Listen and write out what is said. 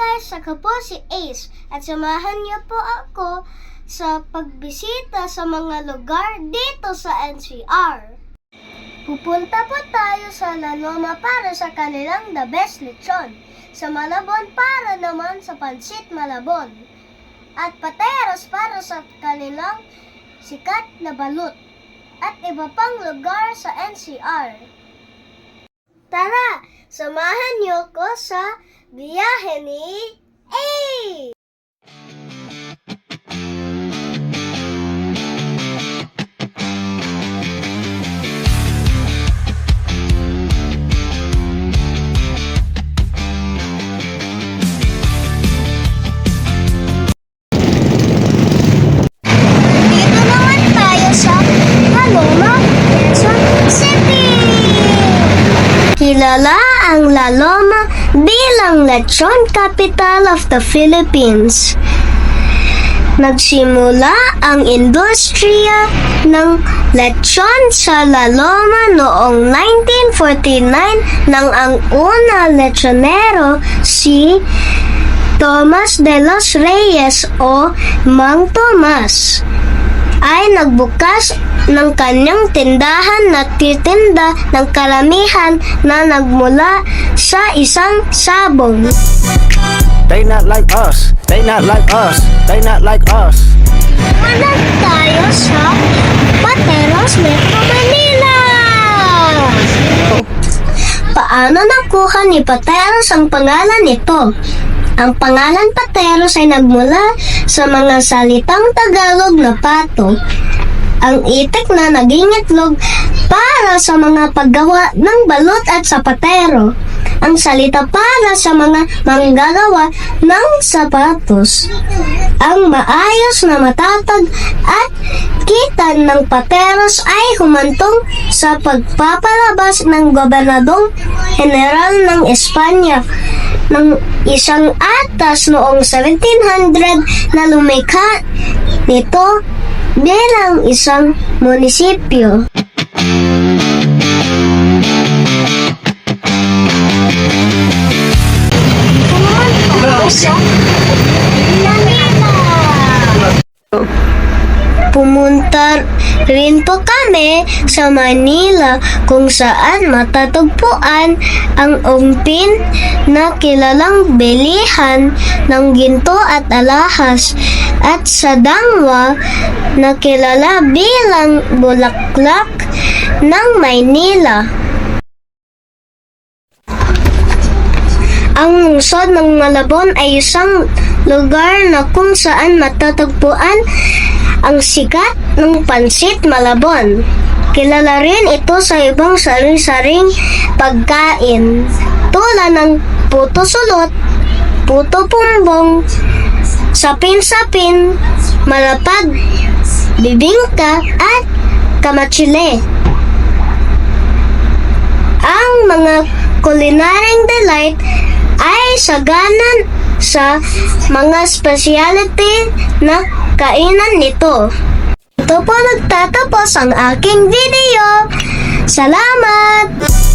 guys, ako po si Ace at samahan niyo po ako sa pagbisita sa mga lugar dito sa NCR. Pupunta po tayo sa La Loma para sa kanilang The Best Lechon, sa Malabon para naman sa Pansit Malabon, at Pateros para sa kanilang sikat na balut, at iba pang lugar sa NCR. Tara, samahan niyo ko sa biyahe ni A! Dito naman tayo sa La Loma, Quezon City! Kilala ang La Loma bilang Lechon Capital of the Philippines. Nagsimula ang industriya ng lechon sa La Loma noong 1949 nang ang una lechonero si Tomas de los Reyes o Mang Tomas ay nagbukas ng kanyang tindahan na titinda ng karamihan na nagmula sa isang sabong. They not like us. They not like us. They not like us. Hanap tayo sa Pateros, Metro Manila! Paano nakuha ni Pateros ang pangalan nito? Ang pangalan Pateros ay nagmula sa mga salitang Tagalog na pato, ang itik na naging itlog para sa mga paggawa ng balut at sapatero, ang salita para sa mga manggagawa ng sapatos, ang maayos na matatag at kita ng pateros ay humantong sa pagpapalabas ng Gobernadong General ng Espanya ng isang atas noong 1700 na lumikha nito bilang isang munisipyo. Pumunta rin po kami sa Manila kung saan matatagpuan ang umpin na kilalang bilihan ng ginto at alahas, at sa Dangwa na kilala bilang Bulaklak ng Maynila. Ang lungsod ng Malabon ay isang lugar na kung saan matatagpuan ang sikat ng Pansit Malabon. Kilala rin ito sa ibang sari-saring pagkain tulad ng puto sulot, puto pumbong, sapin-sapin, malapad, bibingka at kamatsile. Ang mga culinaryang delight ay saganan sa mga specialty na kainan nito. Ito po nagtatapos ang aking video. Salamat!